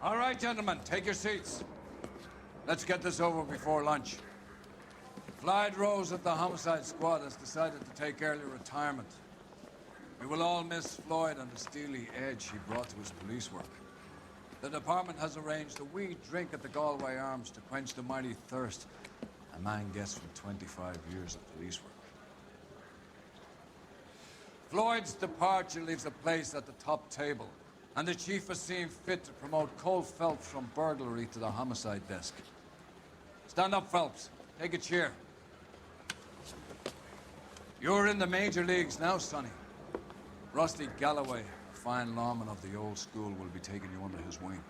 All right, gentlemen, take your seats. Let's get this over before lunch. Clyde Rose of the Homicide Squad has decided to take early retirement. We will all miss Floyd and the steely edge he brought to his police work. The department has arranged a wee drink at the Galway Arms to quench the mighty thirst a man gets from 25 years of police work. Floyd's departure leaves a place at the top table, and the chief has seen fit to promote Cole Phelps from burglary to the homicide desk. Stand up, Phelps. Take a chair. You're in the major leagues now, Sonny. Rusty Galloway, a fine lawman of the old school, will be taking you under his wing.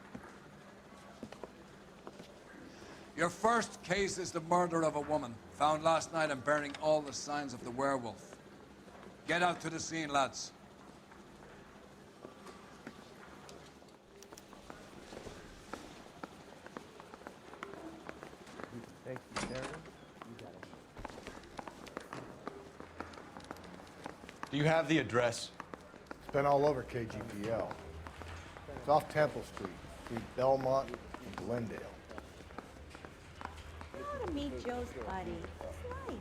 Your first case is the murder of a woman, found last night and bearing all the signs of the werewolf. Get out to the scene, lads. Thank you, Terry. You got it. Do you have the address? It's been all over KGPL. It's off Temple Street, between Belmont and Glendale. I want to meet Joe's buddy. It's nice.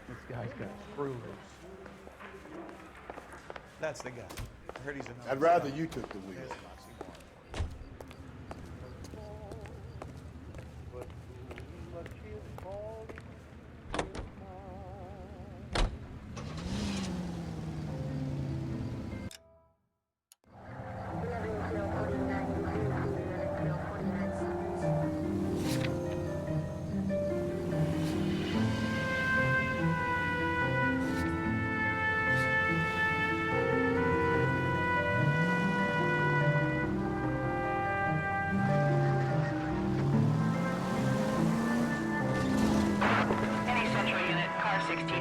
This guy's got screws. That's the guy. I heard he's a... I'd rather you took the wheel.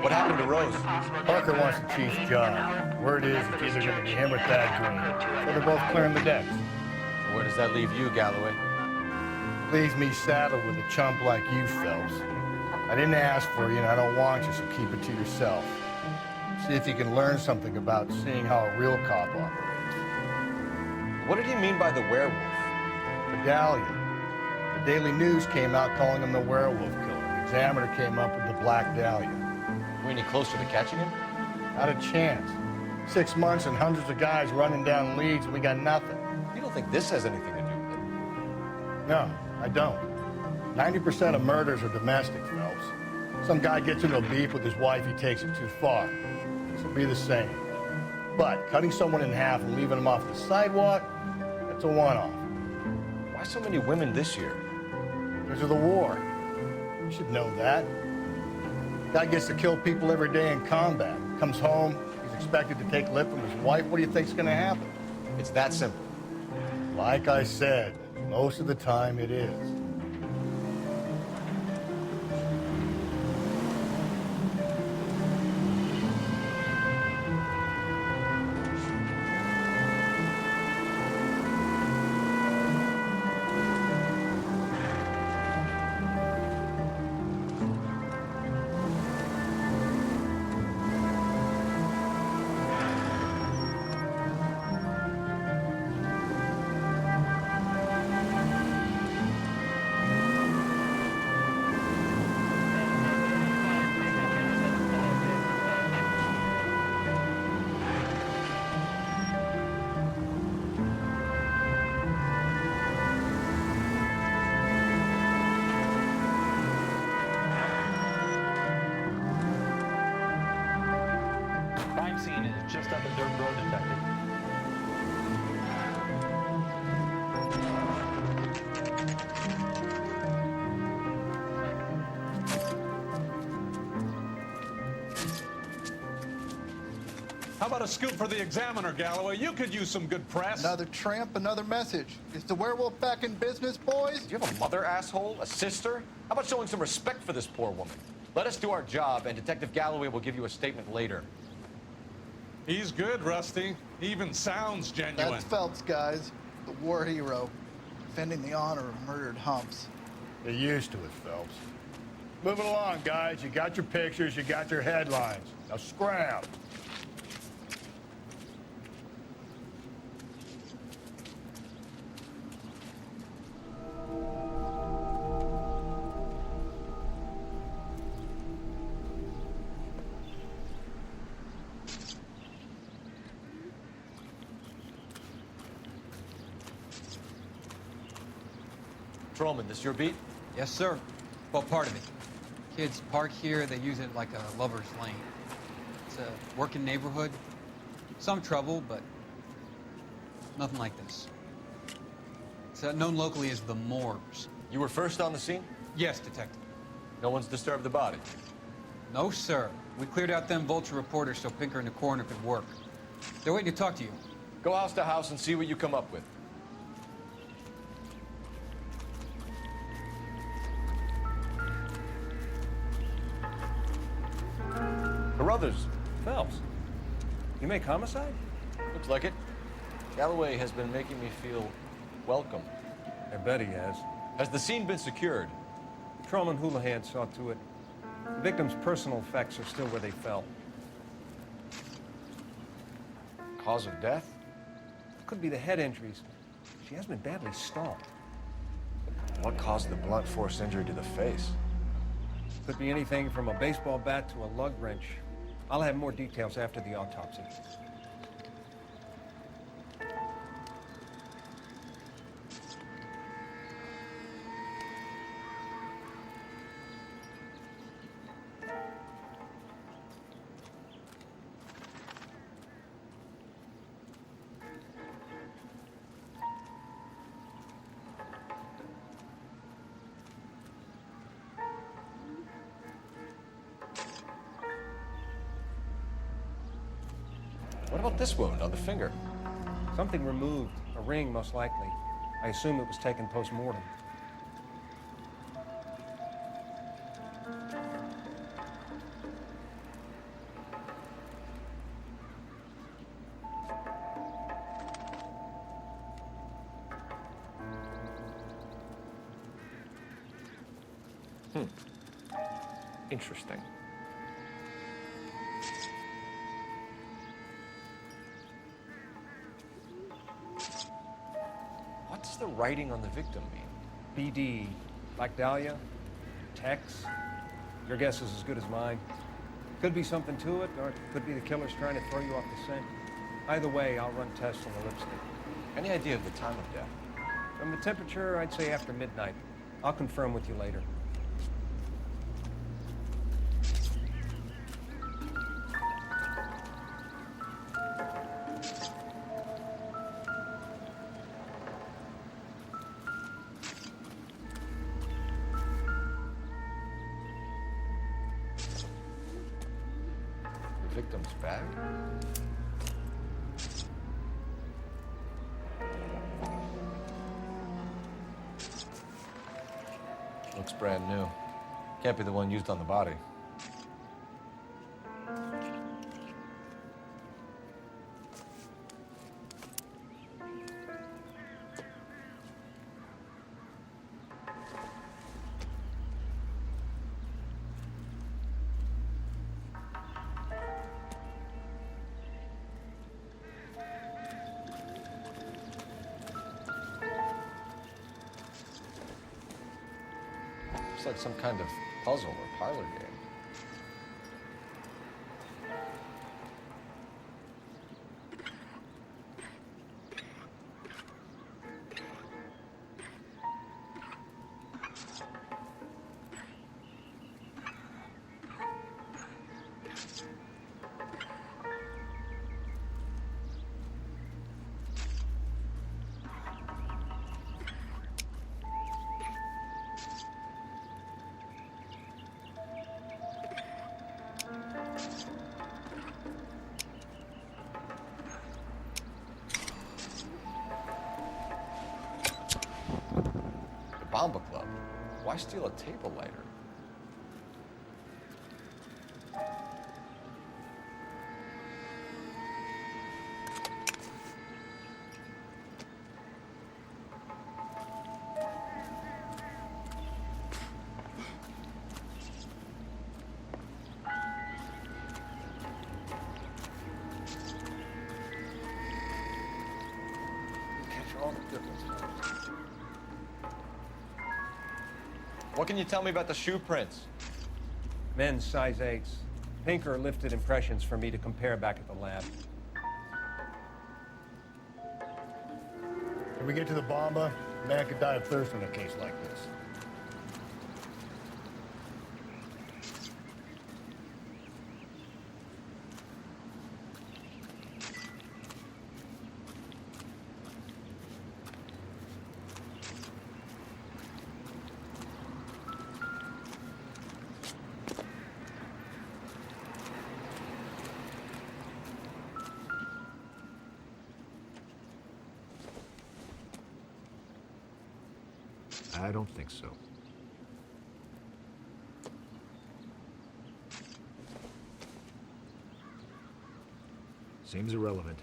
What happened to Rose? Parker wants the chief's job. Word is it's either going to be him or Thad Green. So they're both clearing the decks. Where does that leave you, Galloway? Leaves me saddled with a chump like you, Phelps. I didn't ask for you, and I don't want you, so keep it to yourself. See if you can learn something about seeing how a real cop operates. What did he mean by the werewolf? Medallion. The Daily News came out calling him the werewolf killer. The Examiner came up with the Black Dahlia. Are we any closer to catching him? Not a chance. 6 months and hundreds of guys running down leads, and we got nothing. You don't think this has anything to do with it? No, I don't. 90% of murders are domestic, Phelps. Some guy gets into a beef with his wife, he takes it too far. This will be the same. But cutting someone in half and leaving them off the sidewalk, that's a one-off. Why so many women this year? Because of the war. You should know that. Guy gets to kill people every day in combat. Comes home, he's expected to take lip from his wife. What do you think's gonna happen? It's that simple. Like I said, most of the time it is. Crime scene is just up a dirt road, Detective. How about a scoop for the Examiner, Galloway? You could use some good press. Another tramp, another message. Is the werewolf back in business, boys? Do you have a mother, asshole? A sister? How about showing some respect for this poor woman? Let us do our job, and Detective Galloway will give you a statement later. He's good, Rusty. He even sounds genuine. That's Phelps, guys. The war hero. Defending the honor of murdered humps. You're used to it, Phelps. Moving along, guys. You got your pictures, you got your headlines. Now scram. Patrolman, this your beat? Yes, sir. Well, part of it. Kids park here, they use it like a lover's lane. It's a working neighborhood. Some trouble, but nothing like this. It's known locally as the Moors. You were first on the scene? Yes, detective. No one's disturbed the body? No, sir. We cleared out them vulture reporters so Pinker and the coroner could work. They're waiting to talk to you. Go house to house and see what you come up with. Carruthers. Phelps, you make homicide? Looks like it. Galloway has been making me feel welcome. I bet he has. Has the scene been secured? Patrolman Houlihan saw to it. The victim's personal effects are still where they fell. Cause of death? Could be the head injuries. She has been badly stalked. What caused the blunt force injury to the face? Could be anything from a baseball bat to a lug wrench. I'll have more details after the autopsy. What about this wound on the finger? Something removed, a ring most likely. I assume it was taken post-mortem. Interesting. What does the writing on the victim mean? BD, like Dahlia, Tex. Your guess is as good as mine. Could be something to it, or it could be the killer's trying to throw you off the scent. Either way, I'll run tests on the lipstick. Any idea of the time of death? From the temperature, I'd say after midnight. I'll confirm with you later. The victim's bag? Looks brand new. Can't be the one used on the body. Looks like some kind of puzzle or parlor game. Bomba Club. Why steal a table lighter? Catch all the difference. What can you tell me about the shoe prints? Men's size 8s. Pinker lifted impressions for me to compare back at the lab. When we get to the bomba, a man could die of thirst in a case like this. I don't think so. Seems irrelevant.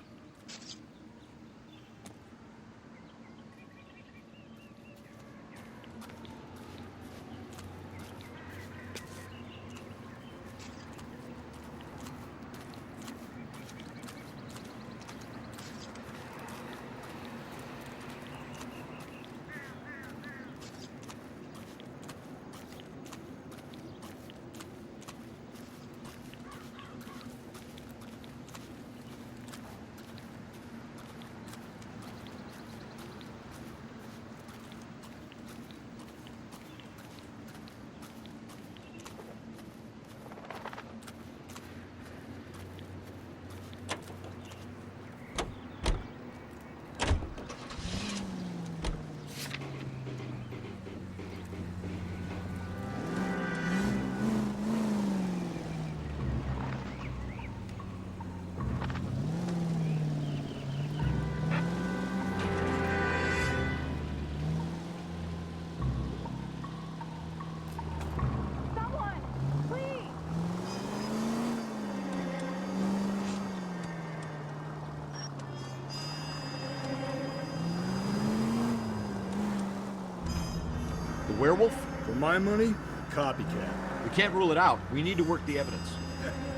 Werewolf? For my money, copycat. We can't rule it out. We need to work the evidence.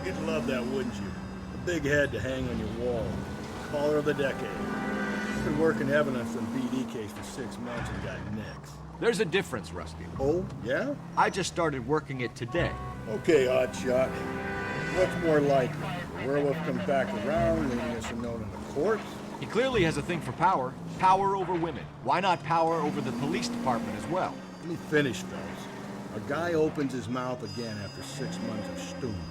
You'd love that, wouldn't you? A big head to hang on your wall. Caller of the decade. Been working evidence on BD case for 6 months and got nicks. There's a difference, Rusty. Oh, yeah? I just started working it today. Okay, oddshot. What's more likely? The werewolf comes back around, leaving us a note in the corpse? He clearly has a thing for power. Power over women. Why not power over the police department as well? Let me finish, fellas. A guy opens his mouth again after 6 months of stewing.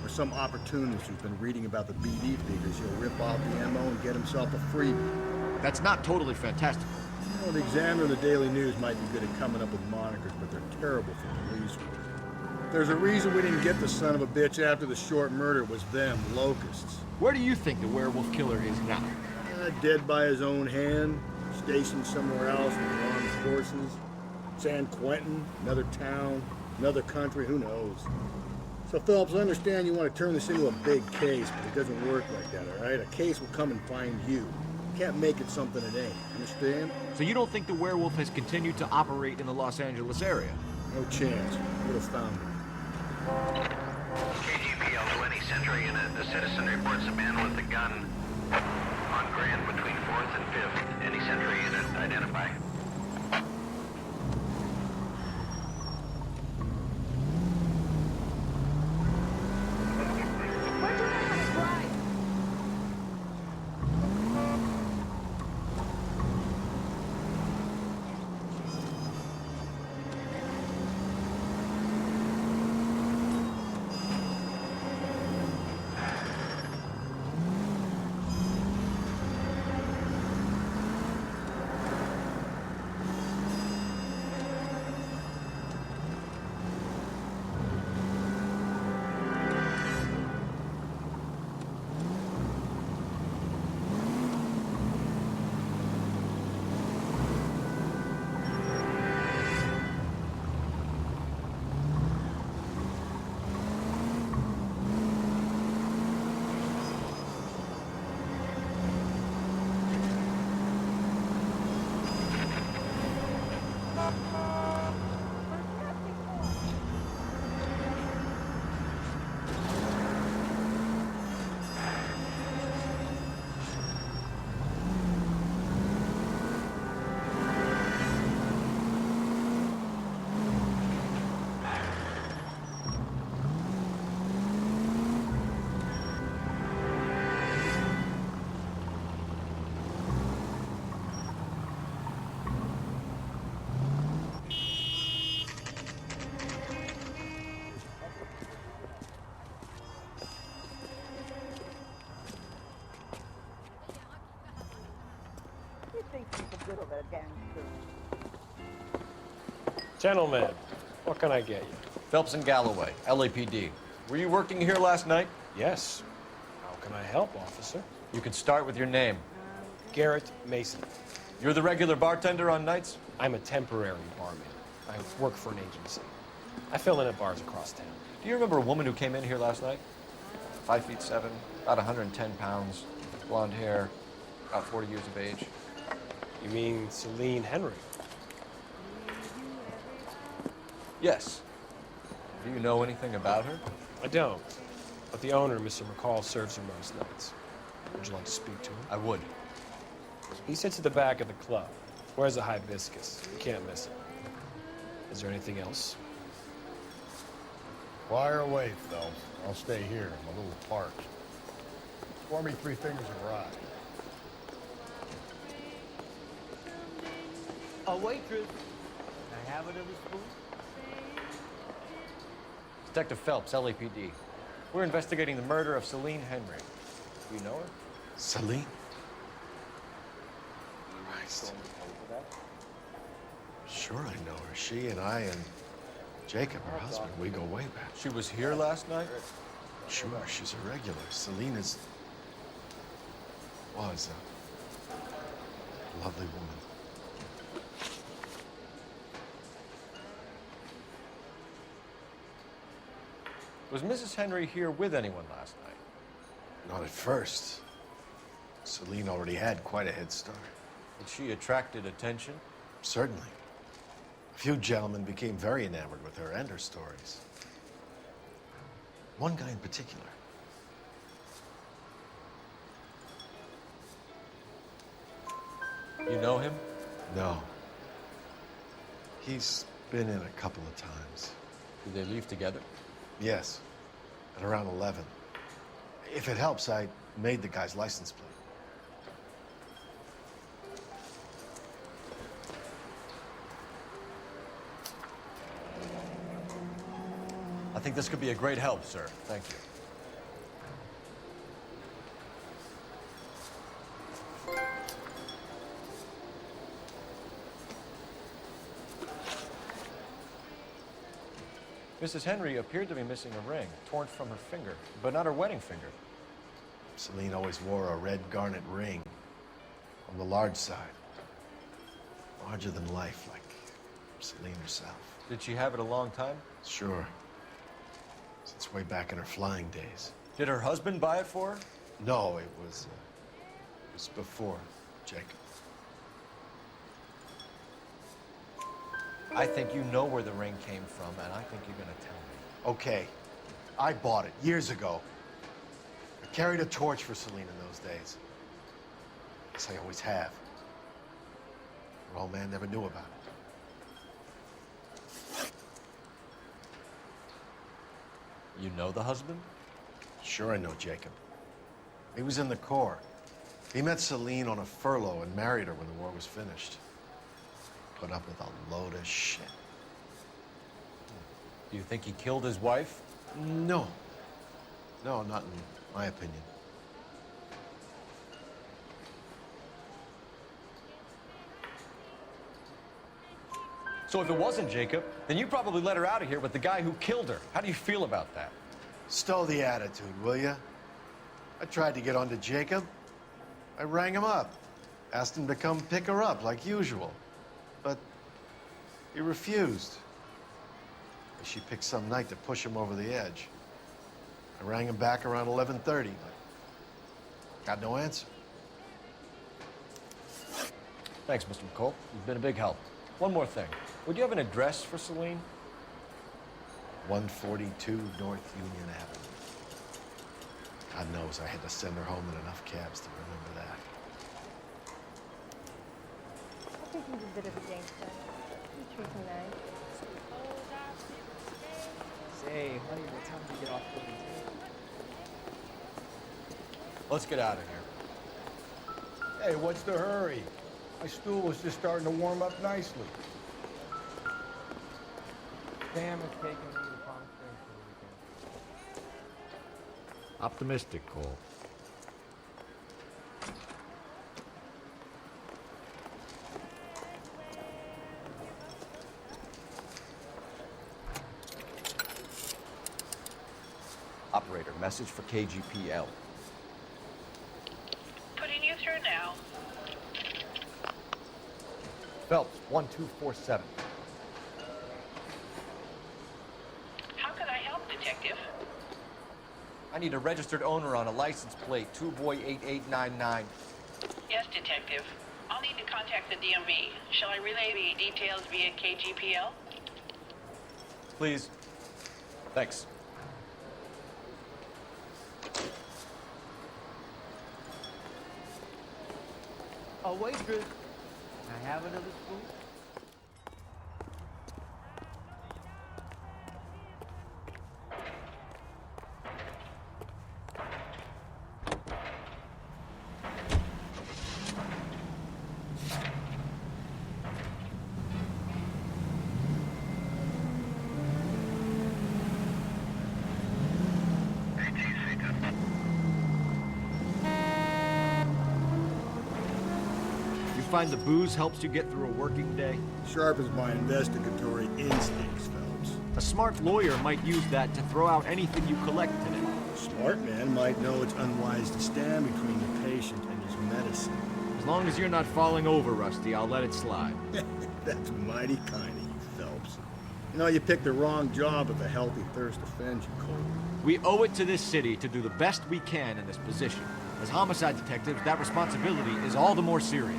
Or some opportunist who's been reading about the BD figures, he'll rip off the ammo and get himself a freebie. That's not totally fantastical. You know, the Examiner and the Daily News might be good at coming up with monikers, but they're terrible for police work. There's a reason we didn't get the son of a bitch after the short murder was them, locusts. Where do you think the werewolf killer is now? Dead by his own hand, stationed somewhere else with armed forces. San Quentin, another town, another country, who knows? So, Phelps, I understand you want to turn this into a big case, but it doesn't work like that, all right? A case will come and find you. You can't make it something it ain't, understand? So you don't think the werewolf has continued to operate in the Los Angeles area? No chance. Would have found him. KGPL to any Central unit. The citizen reports a man with a gun on Grand between 4th and 5th. Any Central unit, identify. think he's a bit of a gangster. Gentlemen, what can I get you? Phelps and Galloway, LAPD. Were you working here last night? Yes. How can I help, officer? You can start with your name. Garrett Mason. You're the regular bartender on nights? I'm a temporary barman. I work for an agency. I fill in at bars across town. Do you remember a woman who came in here last night? 5'7", about 110 pounds, blonde hair, about 40 years of age. You mean Celine Henry? Yes. Do you know anything about her? I don't. But the owner, Mr. McCall, serves her most nights. Would you like to speak to him? I would. He sits at the back of the club. Wears a hibiscus. You can't miss it. Is there anything else? Fire away, Phelps. I'll stay here. I'm a little parched. Pour me 3 fingers of rye. A waitress. Can I have another spoon? Detective Phelps, LAPD. We're investigating the murder of Celine Henry. Do you know her? Celine? Christ. Sure I know her. She and I and Jacob, her husband, we go way back. She was here last night? Sure, she's a regular. Celine was a lovely woman. Was Mrs. Henry here with anyone last night? Not at first. Celine already had quite a head start. And she attracted attention? Certainly. A few gentlemen became very enamored with her and her stories. One guy in particular. You know him? No. He's been in a couple of times. Did they leave together? Yes, at around 11. If it helps, I made the guy's license plate. I think this could be a great help, sir. Thank you. Mrs. Henry appeared to be missing a ring, torn from her finger, but not her wedding finger. Celine always wore a red garnet ring on the large side. Larger than life, like Celine herself. Did she have it a long time? Sure. Since way back in her flying days. Did her husband buy it for her? No, it was before Jacob. I think you know where the ring came from, and I think you're gonna tell me. Okay, I bought it years ago. I carried a torch for Celine in those days. Guess I always have. Her old man never knew about it. You know the husband? Sure I know Jacob. He was in the Corps. He met Celine on a furlough and married her when the war was finished. Put up with a load of shit. Do you think he killed his wife? No. No, not in my opinion. So if it wasn't Jacob, then you probably let her out of here with the guy who killed her. How do you feel about that? Stow the attitude, will ya? I tried to get onto Jacob. I rang him up. Asked him to come pick her up like usual. But he refused. She picked some night to push him over the edge. I rang him back around 11:30, but got no answer. Thanks, Mr. McCole. You've been a big help. One more thing. Would you have an address for Celine? 142 North Union Avenue. God knows I had to send her home in enough cabs to remember that. I think he's a bit of a gangster. He treats me nice. Say, honey, what time do you get off for the day? Let's get out of here. Hey, what's the hurry? My stool was just starting to warm up nicely. Sam is taking me to Palm Springs for the weekend. Optimistic, Cole. operator. Message for KGPL. Putting you through now. Phelps, 1247. How can I help, Detective? I need a registered owner on a license plate, 2boy8899. Yes, Detective. I'll need to contact the DMV. Shall I relay the details via KGPL? Please. Thanks. Oh, waitress. Can I have another spoon? Find the booze helps you get through a working day? Sharpens my investigatory instincts, Phelps. A smart lawyer might use that to throw out anything you collect today. A smart man might know it's unwise to stand between the patient and his medicine. As long as you're not falling over, Rusty, I'll let it slide. That's mighty kind of you, Phelps. You know, you picked the wrong job if a healthy thirst offends you, Cole. We owe it to this city to do the best we can in this position. As homicide detectives, that responsibility is all the more serious.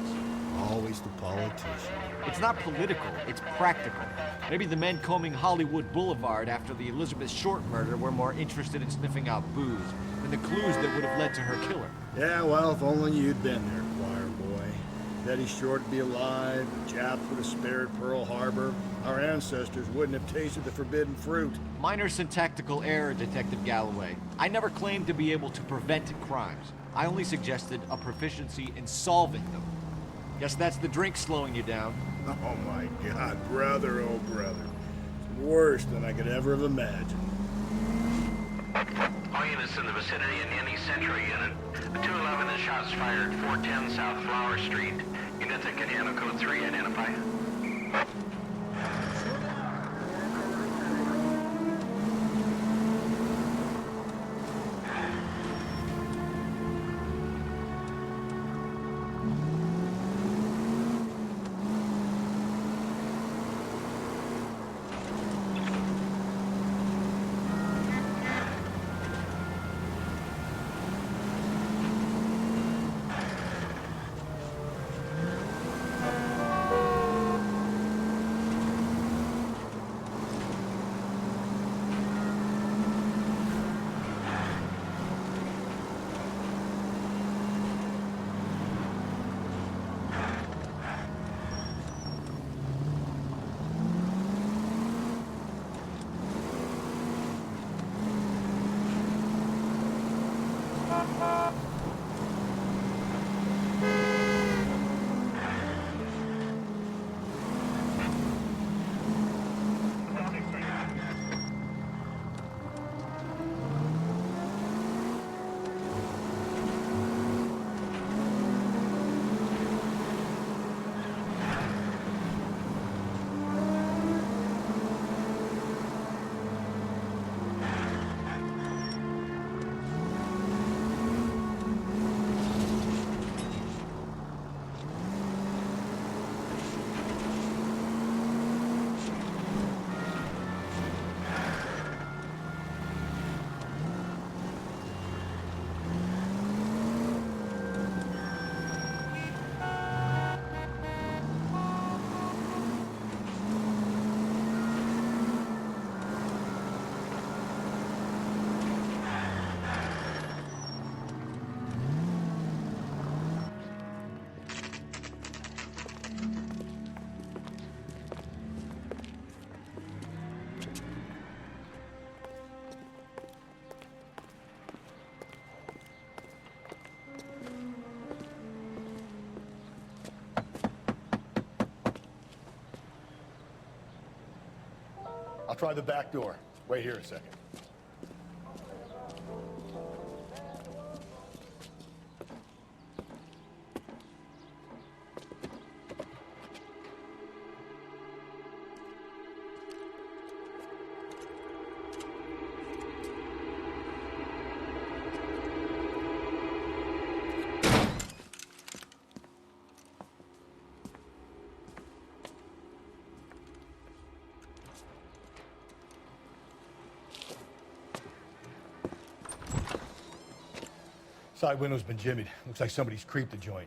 Always the politician. It's not political, it's practical. Maybe the men combing Hollywood Boulevard after the Elizabeth Short murder were more interested in sniffing out booze than the clues that would have led to her killer. Yeah, well, if only you'd been there, choir boy. Betty Short would be alive, the Japs would have spared Pearl Harbor, our ancestors wouldn't have tasted the forbidden fruit. Minor syntactical error, Detective Galloway. I never claimed to be able to prevent crimes. I only suggested a proficiency in solving them. Guess that's the drink slowing you down. Oh my God, brother, oh brother. It's worse than I could ever have imagined. All units in the vicinity in any Century unit. 211 and shots fired, 410 South Flower Street. Units in Canano Code 3, identify. I'll try the back door. Wait here a second. Side window's been jimmied. Looks like somebody's creeped the joint.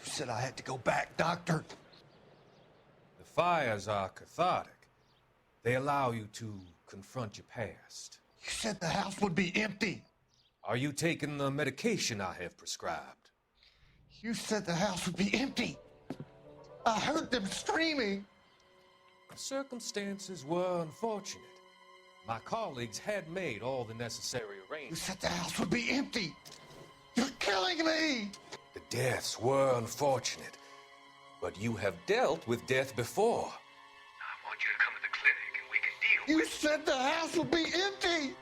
You said I had to go back, Doctor. The fires are cathartic. They allow you to confront your past. You said the house would be empty. Are you taking the medication I have prescribed? You said the house would be empty. I heard them screaming. The circumstances were unfortunate. My colleagues had made all the necessary You arrangements. said the house would be empty. You're killing me. The deaths were unfortunate, but you have dealt with death before. I want you to come to the clinic and we can deal You said the house would be empty.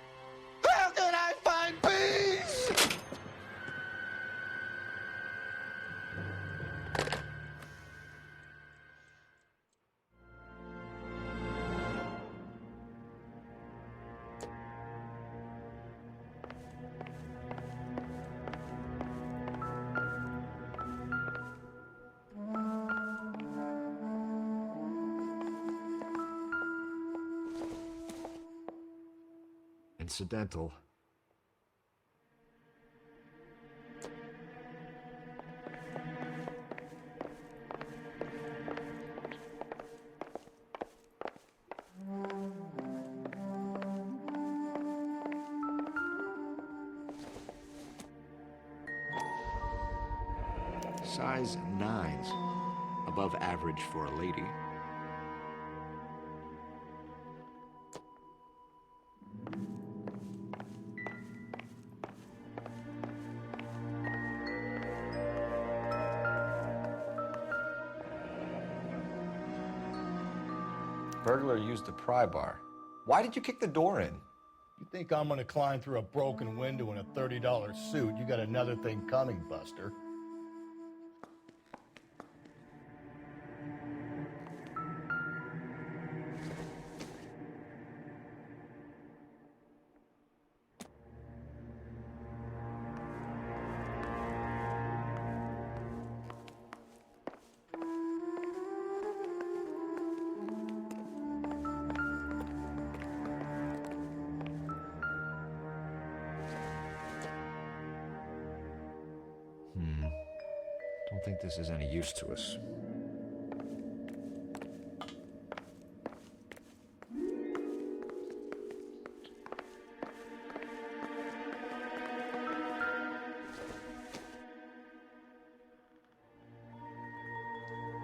How can I find peace? Incidental. Size 9s. Above average for a lady. Burglar used the pry bar. Why did you kick the door in? You think I'm gonna climb through a broken window in a $30 suit? You got another thing coming, Buster. Don't think this is any use to us.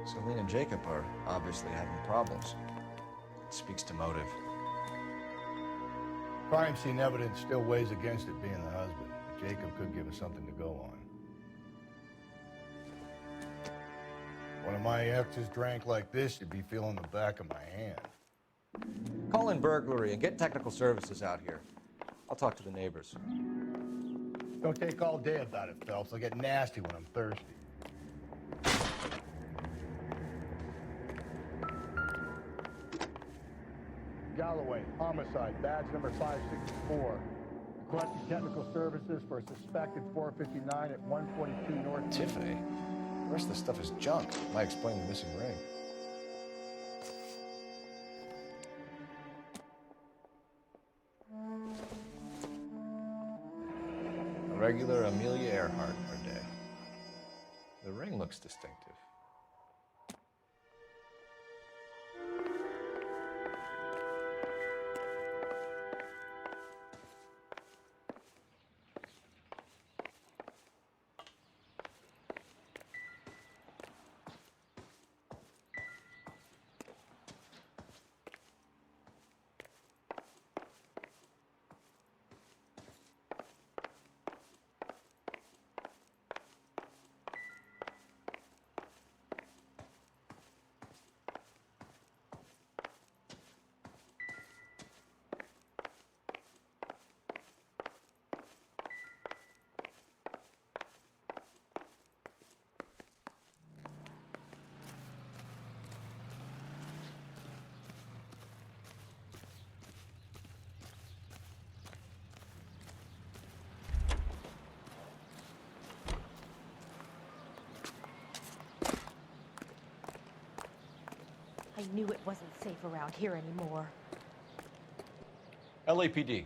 Celine and Jacob are obviously having problems. It speaks to motive. Crime scene evidence still weighs against it being the husband. Jacob could give us something to go on. One of my exes drank like this, you'd be feeling the back of my hand. Call in burglary and get technical services out here. I'll talk to the neighbors. Don't take all day about it, Phelps. I'll get nasty when I'm thirsty. Galloway, homicide, badge number 564. Requesting technical services for a suspected 459 at 142 North. Tiffany? The rest of the stuff is junk. Might explain the missing ring. A regular Amelia Earhart per day. The ring looks distinctive. knew it wasn't safe around here anymore. LAPD,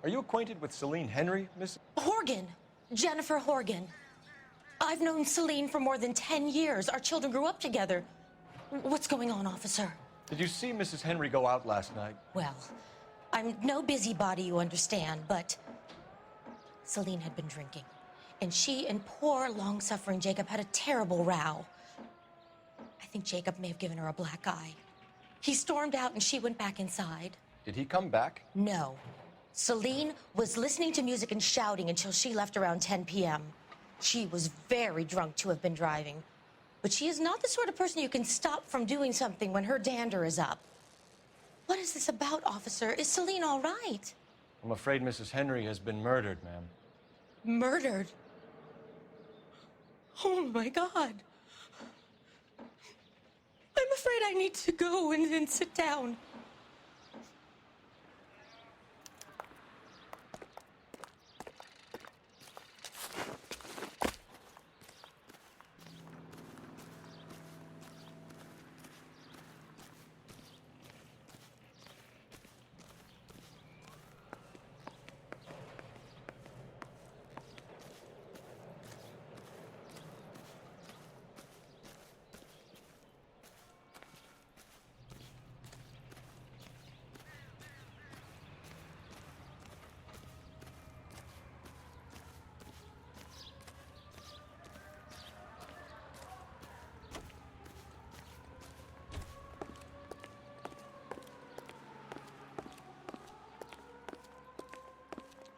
are you acquainted with Celine Henry, Miss? Horgan. Jennifer Horgan. I've known Celine for more than 10 years. Our children grew up together. What's going on, officer? Did you see Mrs. Henry go out last night? Well, I'm no busybody, you understand, but Celine had been drinking. And she and poor, long-suffering Jacob had a terrible row. I think Jacob may have given her a black eye. He stormed out and she went back inside. Did he come back? No. Celine was listening to music and shouting until she left around 10 p.m. She was very drunk to have been driving. But she is not the sort of person you can stop from doing something when her dander is up. What is this about, officer? Is Celine all right? I'm afraid Mrs. Henry has been murdered, ma'am. Murdered? Oh, my God. I'm afraid I need to go and sit down.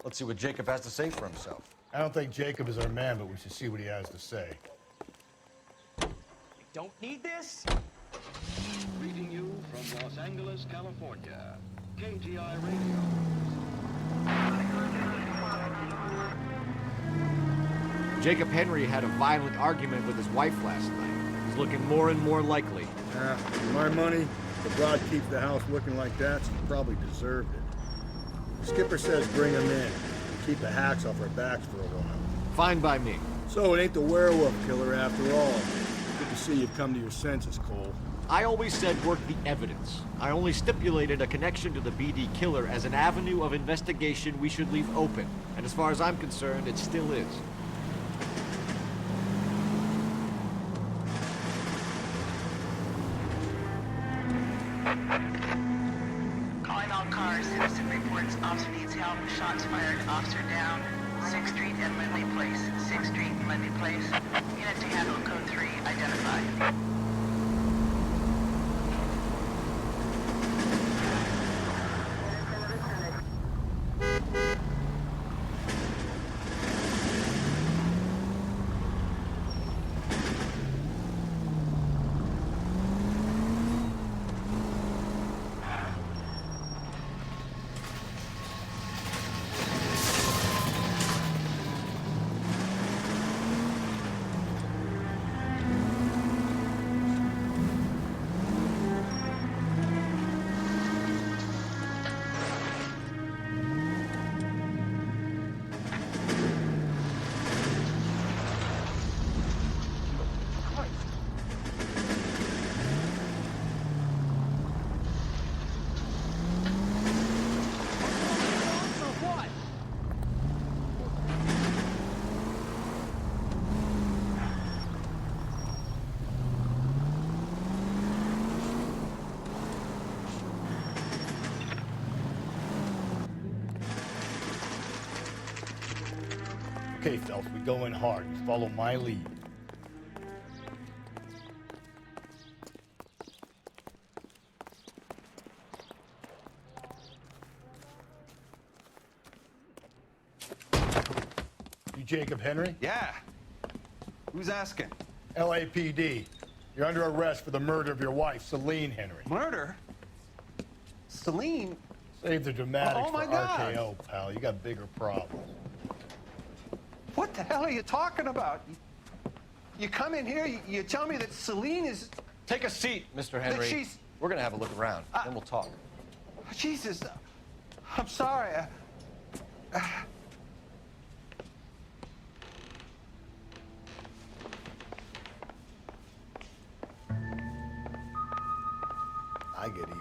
Let's see what Jacob has to say for himself. I don't think Jacob is our man, but we should see what he has to say. Don't need this? Greeting you from Los Angeles, California. KGI Radio. Jacob Henry had a violent argument with his wife last night. He's looking more and more likely. For my money, the broad keeps the house looking like that, she probably deserved it. Skipper says bring him in. Keep the hacks off our backs for a while. Fine by me. So it ain't the werewolf killer after all. Good to see you've come to your senses, Cole. I always said work the evidence. I only stipulated a connection to the BD killer as an avenue of investigation we should leave open. And as far as I'm concerned, it still is. Calling all cars. Citizen reports officer needs help. Shots fired. Officer down. 6th Street and Lindley Place. 6th Street and Lindley Place. Unit to handle code 3 identified. Okay, Phelps, we go in hard. You follow my lead. You Jacob Henry? Yeah. Who's asking? LAPD. You're under arrest for the murder of your wife, Celine Henry. Murder? Celine? Save the dramatics Oh, my for God. RKO, pal. You got bigger problems. What the hell are you talking about? You come in here, you tell me that Celine is... Take a seat, Mr. Henry. she's- We're gonna have a look around, then we'll talk. Jesus, I'm sorry.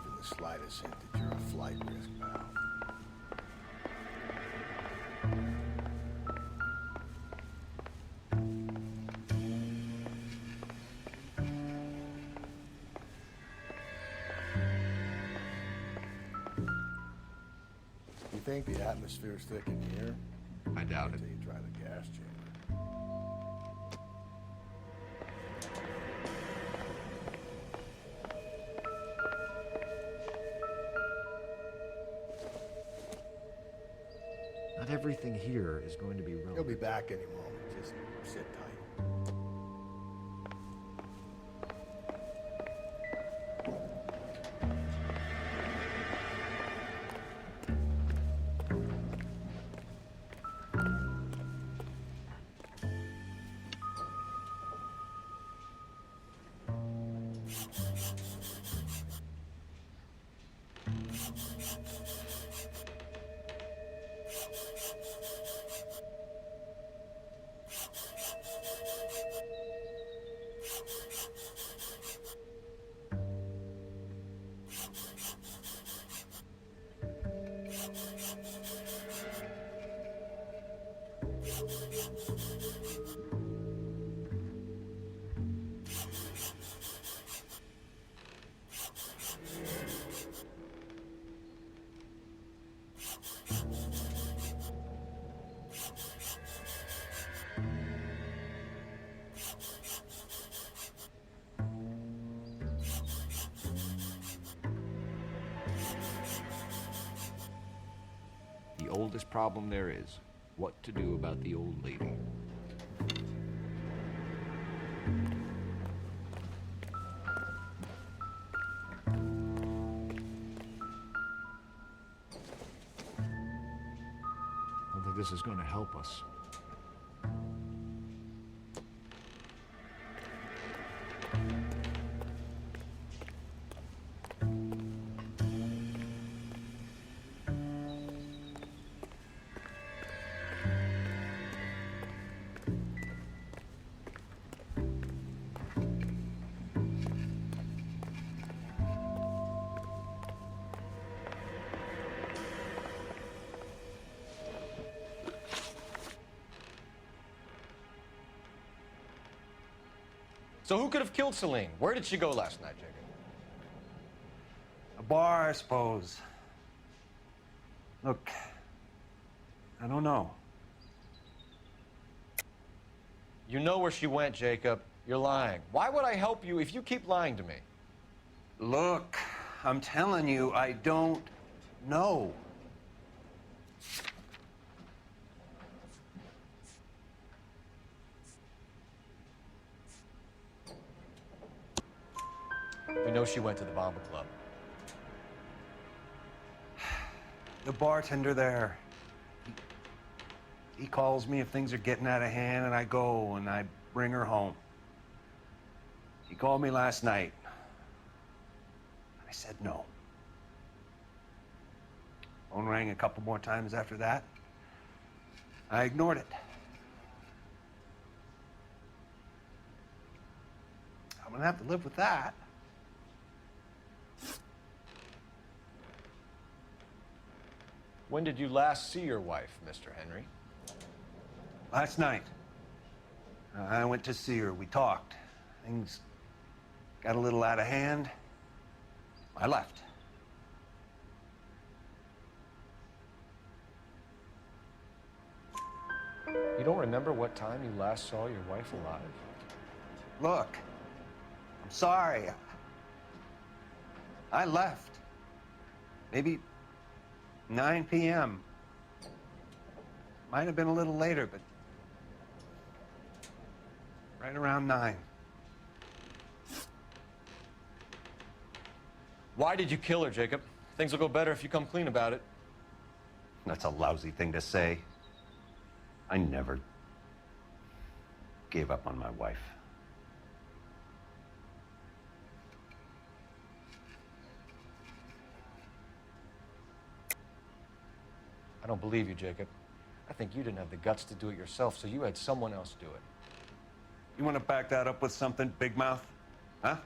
even the slightest hint that you're a flight risk, pal. You think the atmosphere's thick in here? I doubt it. Until you try the gas chamber. Not everything here is going to be relevant. He'll be back any moment. Just sit tight. The oldest problem there is, what to do about the old lady. I don't think this is going to help us. So who could have killed Celine? Where did she go last night, Jacob? A bar, I suppose. Look, I don't know. You know where she went, Jacob. You're lying. Why would I help you if you keep lying to me? Look, I'm telling you, I don't know. We know she went to the Bomber Club. The bartender there, he calls me if things are getting out of hand, and I go and I bring her home. He called me last night. I said no. Phone rang a couple more times after that. I ignored it. I'm gonna have to live with that. When did you last see your wife, Mr. Henry? Last night. I went to see her. We talked. Things got a little out of hand. I left. You don't remember what time you last saw your wife alive? Look, I'm sorry. I left. Maybe 9 p.m. Might have been a little later, but right around 9. Why did you kill her, Jacob? Things will go better if you come clean about it. That's a lousy thing to say. I never gave up on my wife. I don't believe you, Jacob. I think you didn't have the guts to do it yourself, so you had someone else do it. You want to back that up with something, big mouth? Huh?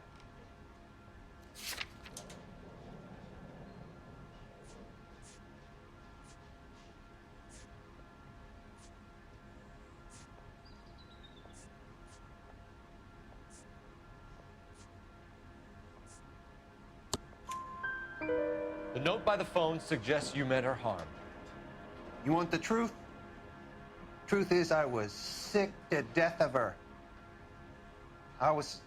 The note by the phone suggests you meant her harm. You want the truth? Truth is, I was sick to death of her. I was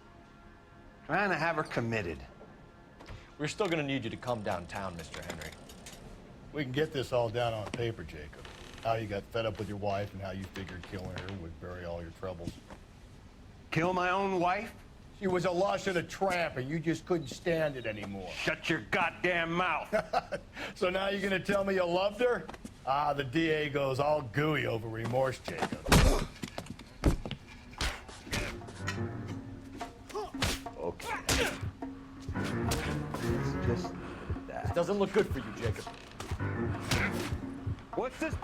trying to have her committed. We're still gonna need you to come downtown, Mr. Henry. We can get this all down on paper, Jacob. How you got fed up with your wife and how you figured killing her would bury all your troubles. Kill my own wife? She was a lush and a tramp, and you just couldn't stand it anymore. Shut your goddamn mouth. So now you're gonna tell me you loved her? Ah, the DA goes all gooey over remorse, Jacob. Okay. It's just that. It doesn't look good for you, Jacob. What's this?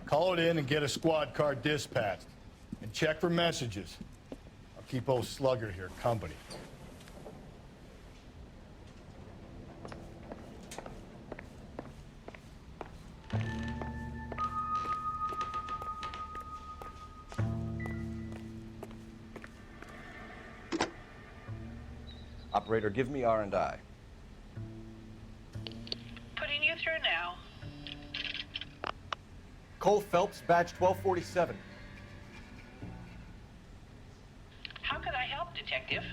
Call it in and get a squad car dispatched. And check for messages. I'll keep old Slugger here company. Operator, give me R&I. Putting you through now. Cole Phelps, badge 1247. How could I help, Detective?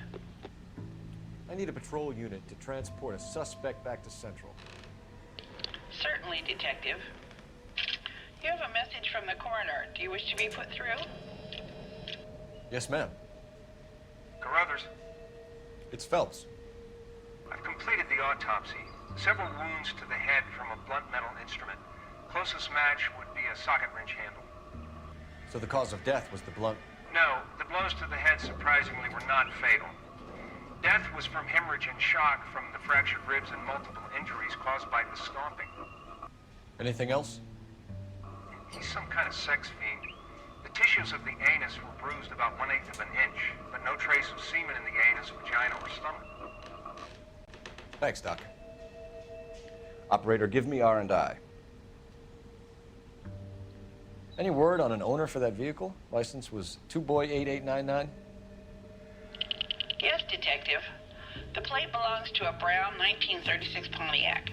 I need a patrol unit to transport a suspect back to Central. Certainly, Detective. You have a message from the coroner. Do you wish to be put through? Yes, ma'am. Carruthers, It's Phelps. I've completed the autopsy. Several wounds to the head from a blunt metal instrument. Closest match would be a socket wrench handle. So the cause of death was the blunt. No, the blows to the head surprisingly were not fatal. Death was from hemorrhage and shock from the fractured ribs and multiple injuries caused by the stomping. Anything else? He's some kind of sex fiend. The tissues of the anus were bruised about 1/8 of an inch, but no trace of semen in the anus, vagina, or stomach. Thanks, Doc. Operator, give me R&I. Any word on an owner for that vehicle? License was 2boy8899. Yes, Detective. The plate belongs to a brown 1936 Pontiac.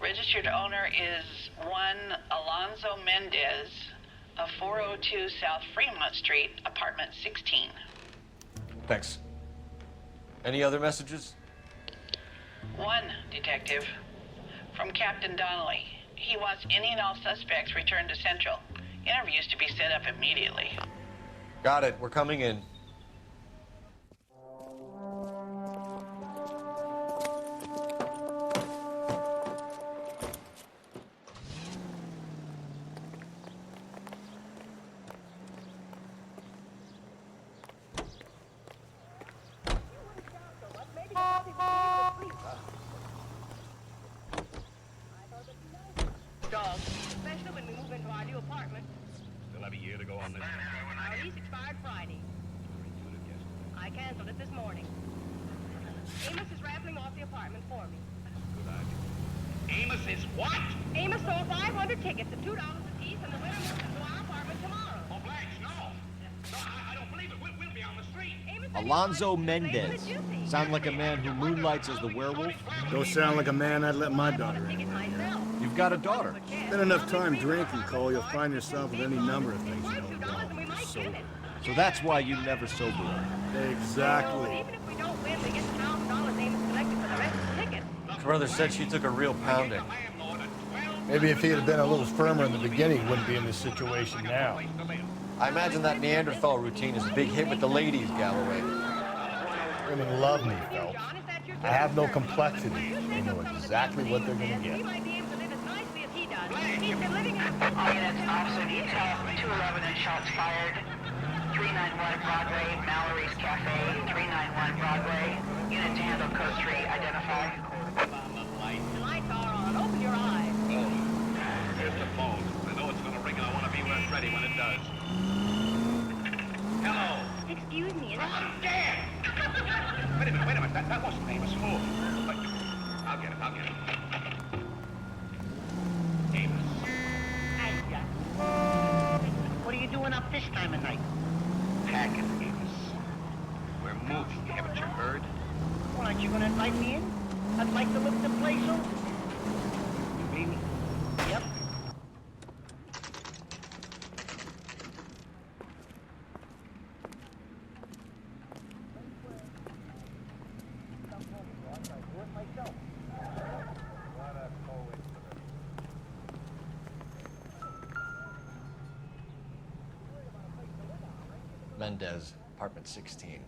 Registered owner is one Alonzo Mendez of 402 South Fremont Street, apartment 16. Thanks. Any other messages? One, Detective. From Captain Donnelly. He wants any and all suspects returned to Central. Interviews to be set up immediately. Got it. We're coming in. Dog, especially when we move into our new apartment. Still have a year to go on this. Our lease expired Friday. I canceled it this morning. Amos is raffling off the apartment for me. Amos is what? Amos sold 500 tickets at $2 apiece, and the winner moves into our apartment tomorrow. Oh, Blanche, no. No, I don't believe it. We'll be on the street. Alonzo Mendez. Sound like a man who moonlights as the werewolf? Don't sound like a man I'd let my daughter in. You've got a daughter. Spend enough time drinking, Cole, you'll find yourself with any number of things you don't want. Sober. So that's why you never sober up. Exactly. Even if we don't win, we get $1,000 Amos collected for the rest of the tickets. Carruthers said she took a real pounding. Maybe if he had been a little firmer in the beginning, he wouldn't be in this situation now. I imagine that Neanderthal routine is a big hit with the ladies, Galloway. Women love me, Phelps. I have no complexity. They know exactly what they're going to get. He's been living in All units, officer detail, 211 and shots fired. 391 Broadway, Mallory's Cafe, 391 Broadway. Unit to handle code 3, identify. The lights are on. Open your eyes. Here's the phone. I know it's gonna ring and I want to be where it's ready. ready when it does. Hello. Excuse me, Dan! Wait a minute. That wasn't Amos. Who? But I'll get it. Amos. Hiya. What are you doing up this time of night? Packing, Amos. We're moving, haven't you heard? Well, aren't you going to invite me in? I'd like to look the place over. You mean? Yep. Mendez, apartment 16.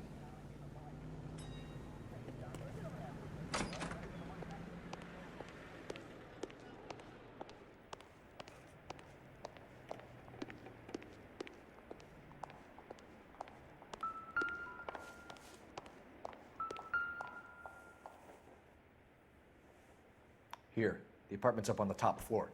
Here, the apartment's up on the top floor.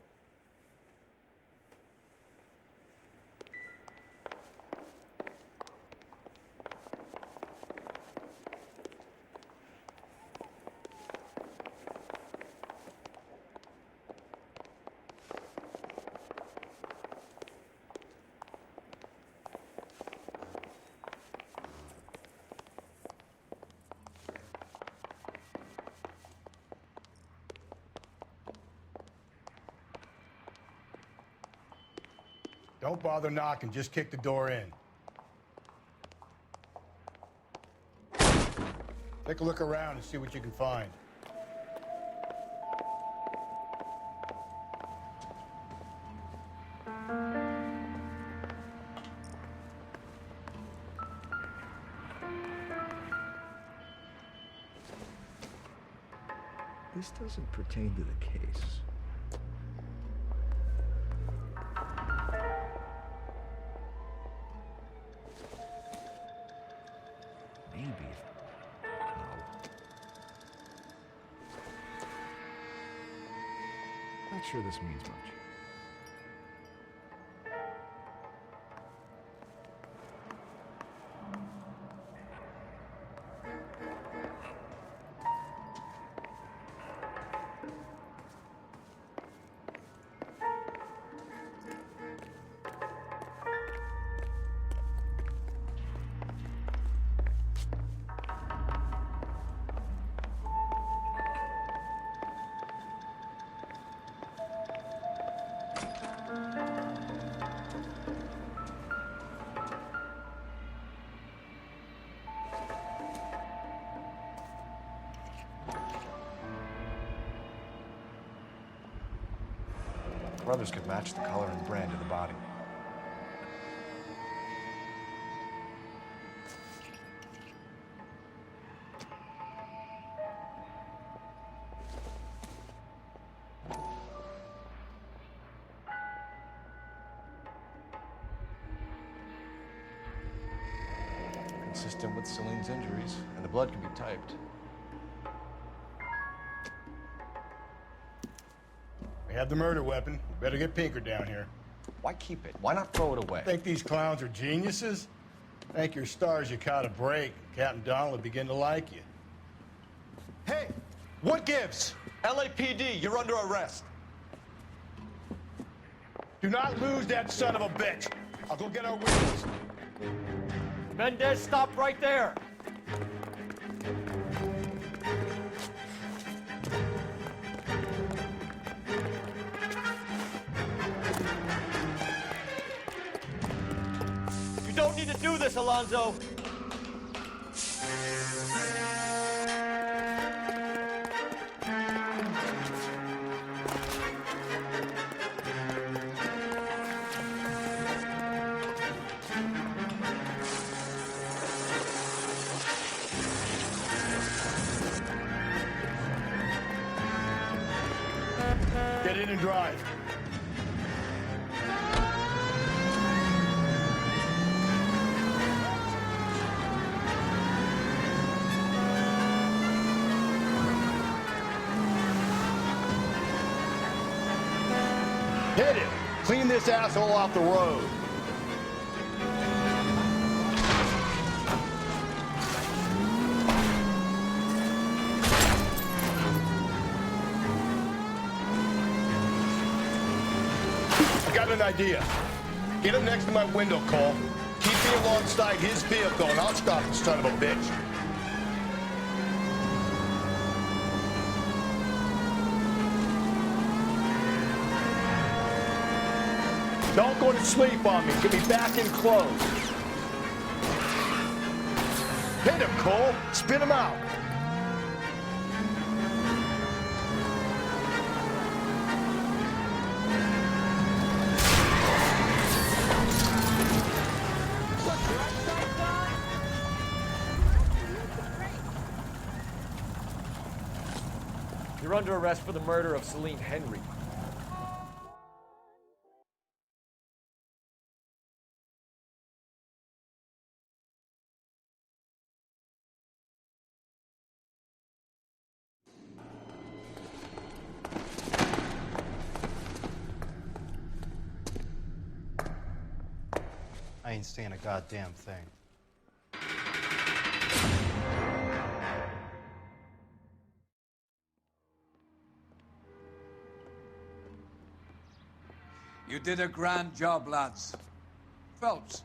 Don't bother knocking, just kick the door in. Take a look around and see what you can find. This doesn't pertain to the case. Maybe. No. Not sure this means much. Brothers could match the color and brand of the body. Consistent with Celine's injuries, and the blood can be typed. We have the murder weapon. We better get Pinker down here. Why keep it? Why not throw it away? Think these clowns are geniuses? Thank your stars you caught a break. Captain Donald will begin to like you. Hey, what gives? LAPD, you're under arrest. Do not lose that son of a bitch. I'll go get our wheels. Mendez, stop right there. You don't need to do this, Alonzo. Get in and drive. Hit it! Clean this asshole off the road. got an idea. Get him next to my window, Cole. Keep me alongside his vehicle, and I'll stop the son of a bitch. Don't go to sleep on me. Get me back in close. Hit him, Cole. Spin him out. You're under arrest for the murder of Celine Henry. I ain't seeing a goddamn thing. You did a grand job, lads. Phelps,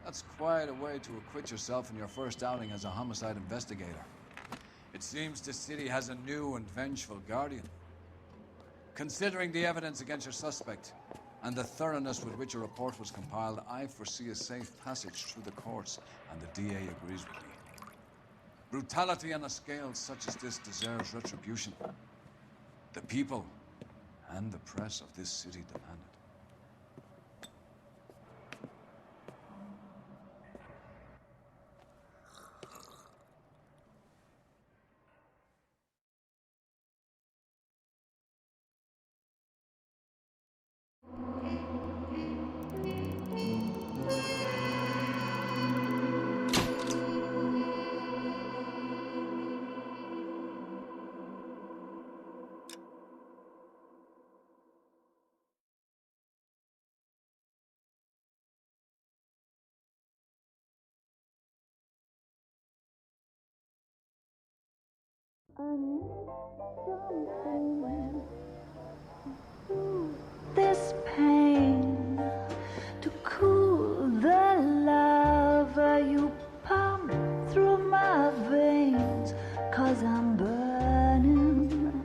that's quite a way to acquit yourself in your first outing as a homicide investigator. It seems the city has a new and vengeful guardian. Considering the evidence against your suspect and the thoroughness with which a report was compiled, I foresee a safe passage through the courts, and the DA agrees with me. Brutality on a scale such as this deserves retribution. The people and the press of this city demand it. This pain to cool the lava you pump through my veins, 'cause I'm burning.